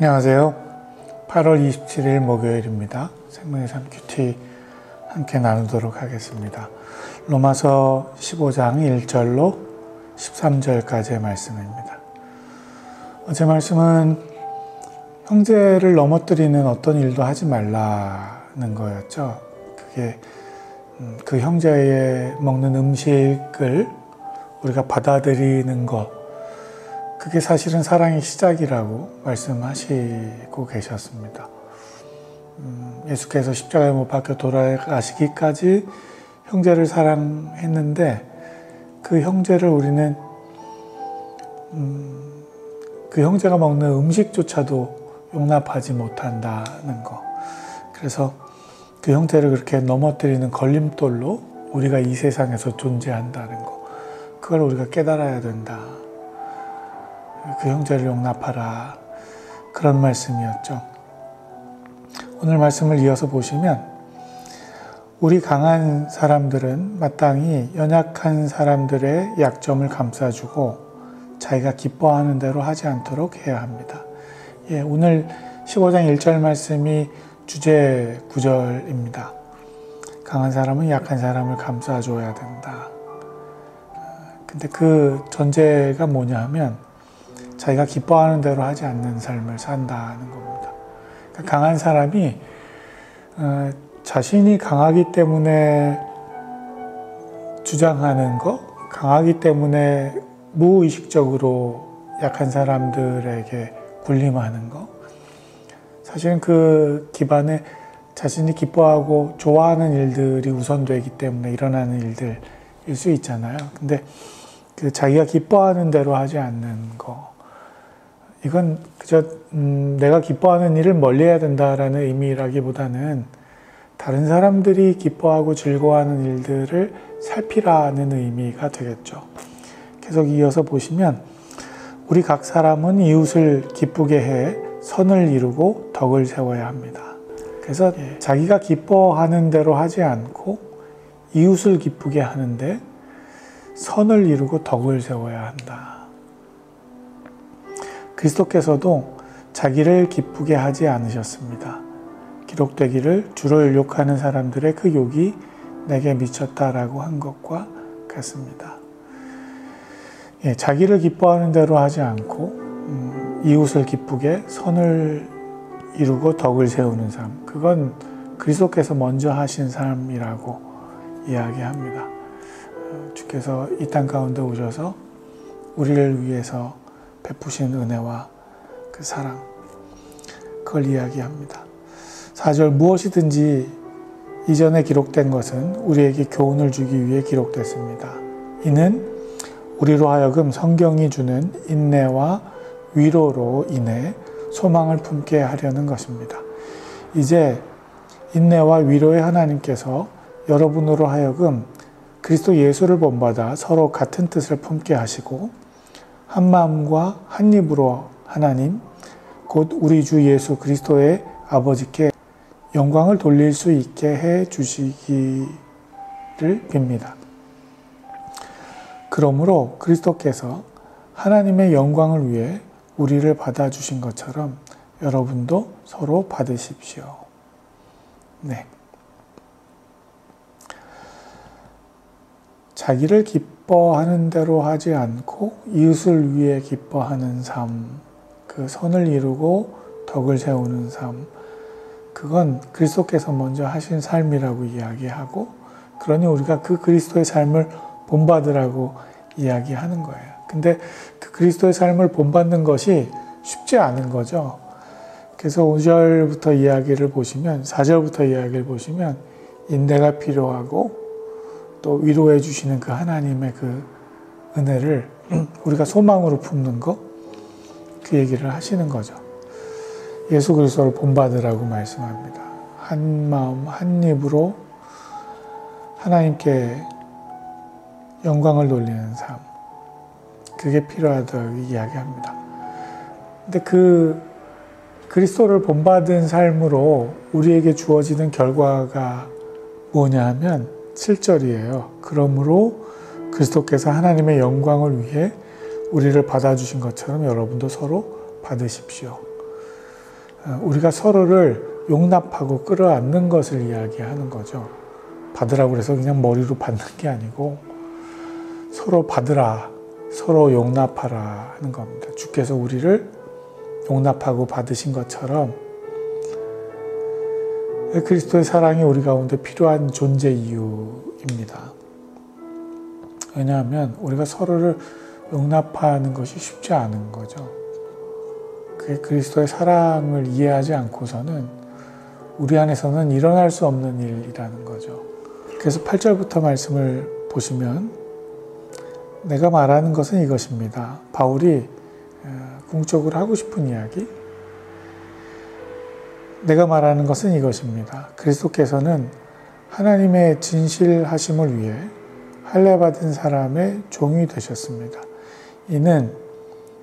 안녕하세요. 8월 27일 목요일입니다. 생명의 삶 큐티 함께 나누도록 하겠습니다. 로마서 15장 1절로 13절까지의 말씀입니다. 어제 말씀은 형제를 넘어뜨리는 어떤 일도 하지 말라는 거였죠. 그게 그 형제의 먹는 음식을 우리가 받아들이는 것, 그게 사실은 사랑의 시작이라고 말씀하시고 계셨습니다. 예수께서 십자가에 못 박혀 돌아가시기까지 형제를 사랑했는데 그 형제를 우리는 그 형제가 먹는 음식조차도 용납하지 못한다는 거. 그래서 그 형제를 그렇게 넘어뜨리는 걸림돌로 우리가 이 세상에서 존재한다는 거. 그걸 우리가 깨달아야 된다. 그 형제를 용납하라. 그런 말씀이었죠. 오늘 말씀을 이어서 보시면 우리 강한 사람들은 마땅히 연약한 사람들의 약점을 감싸주고 자기가 기뻐하는 대로 하지 않도록 해야 합니다. 오늘 15장 1절 말씀이 주제 구절입니다. 강한 사람은 약한 사람을 감싸줘야 된다. 근데 그 전제가 뭐냐 하면 자기가 기뻐하는 대로 하지 않는 삶을 산다는 겁니다. 그러니까 강한 사람이 자신이 강하기 때문에 주장하는 것, 강하기 때문에 무의식적으로 약한 사람들에게 군림하는 것, 사실은 그 기반에 자신이 기뻐하고 좋아하는 일들이 우선되기 때문에 일어나는 일들일 수 있잖아요. 근데 그 자기가 기뻐하는 대로 하지 않는 거, 이건 그저 내가 기뻐하는 일을 멀리해야 된다라는 의미라기보다는 다른 사람들이 기뻐하고 즐거워하는 일들을 살피라는 의미가 되겠죠. 계속 이어서 보시면 우리 각 사람은 이웃을 기쁘게 해 선을 이루고 덕을 세워야 합니다. 그래서 자기가 기뻐하는 대로 하지 않고 이웃을 기쁘게 하는데 선을 이루고 덕을 세워야 한다. 그리스도께서도 자기를 기쁘게 하지 않으셨습니다. 기록되기를 주를 욕하는 사람들의 그 욕이 내게 미쳤다라고 한 것과 같습니다. 자기를 기뻐하는 대로 하지 않고 이웃을 기쁘게 선을 이루고 덕을 세우는 삶, 그건 그리스도께서 먼저 하신 삶이라고 이야기합니다. 주께서 이 땅 가운데 오셔서 우리를 위해서 베푸신 은혜와 그 사랑, 그걸 이야기합니다. 4절 무엇이든지 이전에 기록된 것은 우리에게 교훈을 주기 위해 기록됐습니다. 이는 우리로 하여금 성경이 주는 인내와 위로로 인해 소망을 품게 하려는 것입니다. 이제 인내와 위로의 하나님께서 여러분으로 하여금 그리스도 예수를 본받아 서로 같은 뜻을 품게 하시고 한 마음과 한 입으로 하나님, 곧 우리 주 예수 그리스도의 아버지께 영광을 돌릴 수 있게 해 주시기를 빕니다. 그러므로 그리스도께서 하나님의 영광을 위해 우리를 받아주신 것처럼 여러분도 서로 받으십시오. 네. 자기를 기뻐하는 대로 하지 않고 이웃을 위해 기뻐하는 삶, 그 선을 이루고 덕을 세우는 삶, 그건 그리스도께서 먼저 하신 삶이라고 이야기하고, 그러니 우리가 그 그리스도의 삶을 본받으라고 이야기하는 거예요. 근데 그 그리스도의 삶을 본받는 것이 쉽지 않은 거죠. 그래서 5절부터 이야기를 보시면, 4절부터 이야기를 보시면 인내가 필요하고 또 위로해 주시는 그 하나님의 그 은혜를 우리가 소망으로 품는 것, 그 얘기를 하시는 거죠. 예수 그리스도를 본받으라고 말씀합니다. 한 마음 한 입으로 하나님께 영광을 돌리는 삶, 그게 필요하다고 이야기합니다. 근데 그 그리스도를 본받은 삶으로 우리에게 주어지는 결과가 뭐냐 하면 7절이에요. 그러므로 그리스도께서 하나님의 영광을 위해 우리를 받아주신 것처럼 여러분도 서로 받으십시오. 우리가 서로를 용납하고 끌어안는 것을 이야기하는 거죠. 받으라고 해서 그냥 머리로 받는 게 아니고 서로 받으라, 서로 용납하라 하는 겁니다. 주께서 우리를 용납하고 받으신 것처럼 그리스도의 사랑이 우리 가운데 필요한 존재 이유입니다. 왜냐하면 우리가 서로를 용납하는 것이 쉽지 않은 거죠. 그 그리스도의 사랑을 이해하지 않고서는 우리 안에서는 일어날 수 없는 일이라는 거죠. 그래서 8절부터 말씀을 보시면 내가 말하는 것은 이것입니다. 바울이 궁극적으로 하고 싶은 이야기. 내가 말하는 것은 이것입니다. 그리스도께서는 하나님의 진실하심을 위해 할례받은 사람의 종이 되셨습니다. 이는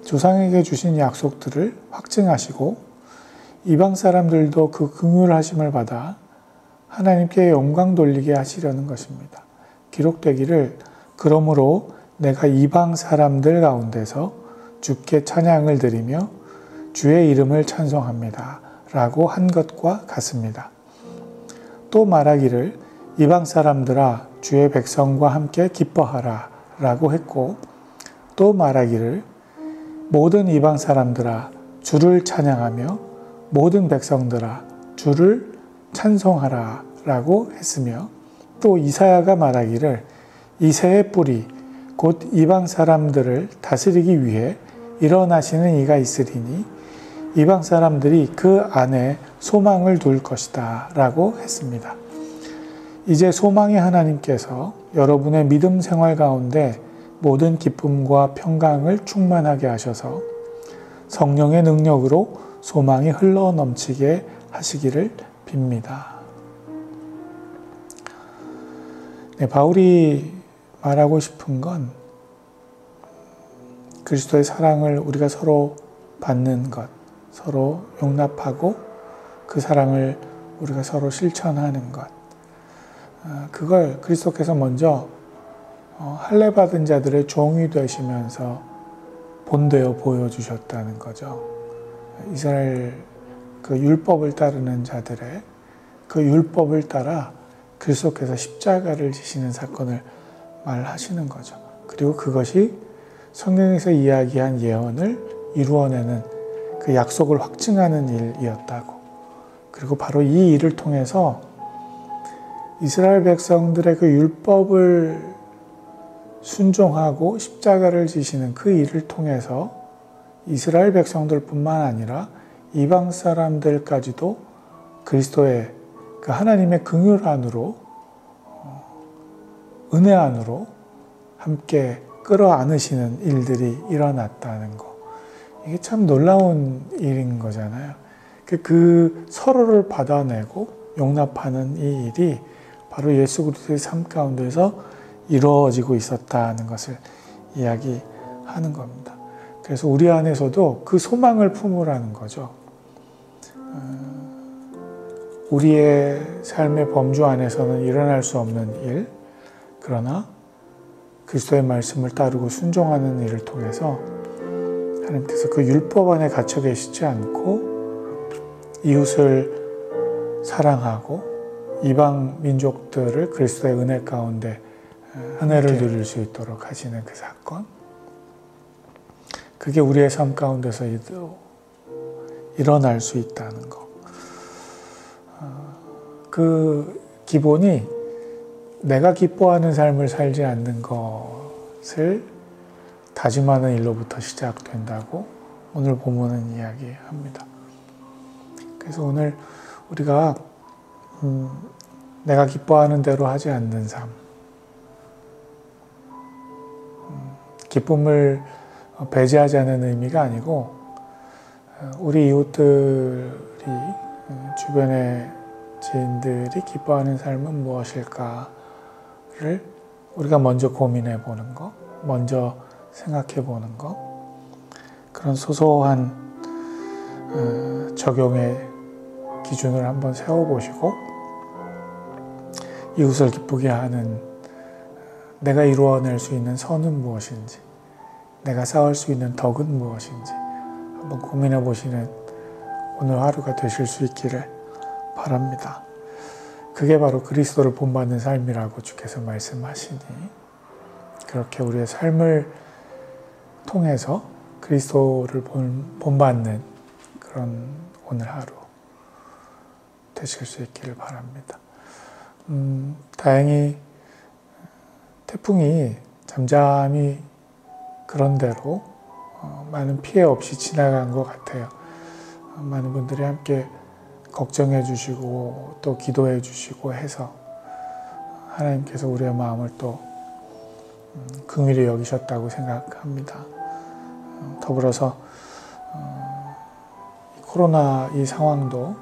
조상에게 주신 약속들을 확증하시고 이방 사람들도 그 긍휼하심을 받아 하나님께 영광 돌리게 하시려는 것입니다. 기록되기를 그러므로 내가 이방 사람들 가운데서 주께 찬양을 드리며 주의 이름을 찬송합니다. 라고 한 것과 같습니다. 또 말하기를 이방 사람들아 주의 백성과 함께 기뻐하라 라고 했고 또 말하기를 모든 이방 사람들아 주를 찬양하며 모든 백성들아 주를 찬송하라 라고 했으며 또 이사야가 말하기를 이새의 뿌리 곧 이방 사람들을 다스리기 위해 일어나시는 이가 있으리니 이방 사람들이 그 안에 소망을 둘 것이다 라고 했습니다. 이제 소망의 하나님께서 여러분의 믿음 생활 가운데 모든 기쁨과 평강을 충만하게 하셔서 성령의 능력으로 소망이 흘러 넘치게 하시기를 빕니다. 네, 바울이 말하고 싶은 건 그리스도의 사랑을 우리가 서로 받는 것, 서로 용납하고 그 사랑을 우리가 서로 실천하는 것. 그걸 그리스도께서 먼저 할례받은 자들의 종이 되시면서 본되어 보여주셨다는 거죠. 이스라엘 그 율법을 따르는 자들의 그 율법을 따라 그리스도께서 십자가를 지시는 사건을 말하시는 거죠. 그리고 그것이 성경에서 이야기한 예언을 이루어내는 그 약속을 확증하는 일이었다고. 그리고 바로 이 일을 통해서 이스라엘 백성들의 그 율법을 순종하고 십자가를 지시는 그 일을 통해서 이스라엘 백성들뿐만 아니라 이방 사람들까지도 그리스도의 그 하나님의 긍휼 안으로 은혜 안으로 함께 끌어안으시는 일들이 일어났다는 거. 이게 참 놀라운 일인 거잖아요. 그 서로를 받아내고 용납하는 이 일이 바로 예수 그리스도의 삶 가운데서 이루어지고 있었다는 것을 이야기하는 겁니다. 그래서 우리 안에서도 그 소망을 품으라는 거죠. 우리의 삶의 범주 안에서는 일어날 수 없는 일, 그러나 그리스도의 말씀을 따르고 순종하는 일을 통해서 하나님께서 그 율법 안에 갇혀 계시지 않고 이웃을 사랑하고 이방 민족들을 그리스도의 은혜 가운데 은혜를 누릴 수 있도록 하시는 그 사건, 그게 우리의 삶 가운데서 일어날 수 있다는 것. 그 기본이 내가 기뻐하는 삶을 살지 않는 것을 다짐하는 일로부터 시작된다고 오늘 본문은 이야기합니다. 그래서 오늘 우리가 내가 기뻐하는 대로 하지 않는 삶, 기쁨을 배제하자는 의미가 아니고 우리 이웃들이 주변의 지인들이 기뻐하는 삶은 무엇일까를 우리가 먼저 고민해 보는 것, 먼저 생각해 보는 것, 그런 소소한 적용의 기준을 한번 세워보시고 이웃을 기쁘게 하는 내가 이루어낼 수 있는 선은 무엇인지, 내가 쌓을 수 있는 덕은 무엇인지 한번 고민해 보시는 오늘 하루가 되실 수 있기를 바랍니다. 그게 바로 그리스도를 본받는 삶이라고 주께서 말씀하시니 그렇게 우리의 삶을 통해서 그리스도를 본받는 그런 오늘 하루 되실 수 있기를 바랍니다. 다행히 태풍이 잠잠히 그런 대로 많은 피해 없이 지나간 것 같아요. 많은 분들이 함께 걱정해 주시고 또 기도해 주시고 해서 하나님께서 우리의 마음을 또 긍휼히 여기셨다고 생각합니다. 더불어서 코로나 이 상황도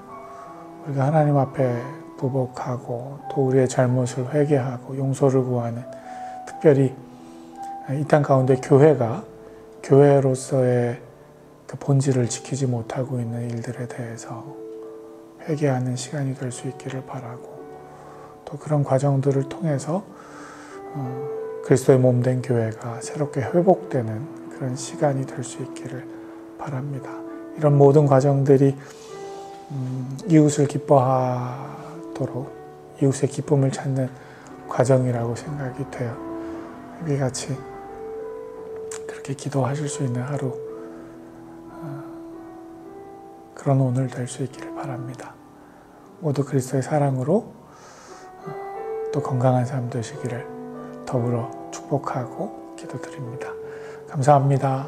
우리가 하나님 앞에 부복하고 또 우리의 잘못을 회개하고 용서를 구하는, 특별히 이 땅 가운데 교회로서의 그 본질을 지키지 못하고 있는 일들에 대해서 회개하는 시간이 될 수 있기를 바라고, 또 그런 과정들을 통해서 그리스도의 몸된 교회가 새롭게 회복되는 그런 시간이 될 수 있기를 바랍니다. 이런 모든 과정들이 이웃을 기뻐하도록 이웃의 기쁨을 찾는 과정이라고 생각이 돼요. 여기같이 그렇게 기도하실 수 있는 하루, 그런 오늘 될 수 있기를 바랍니다. 모두 그리스도의 사랑으로 또 건강한 삶 되시기를 더불어 축복하고 기도드립니다. 감사합니다.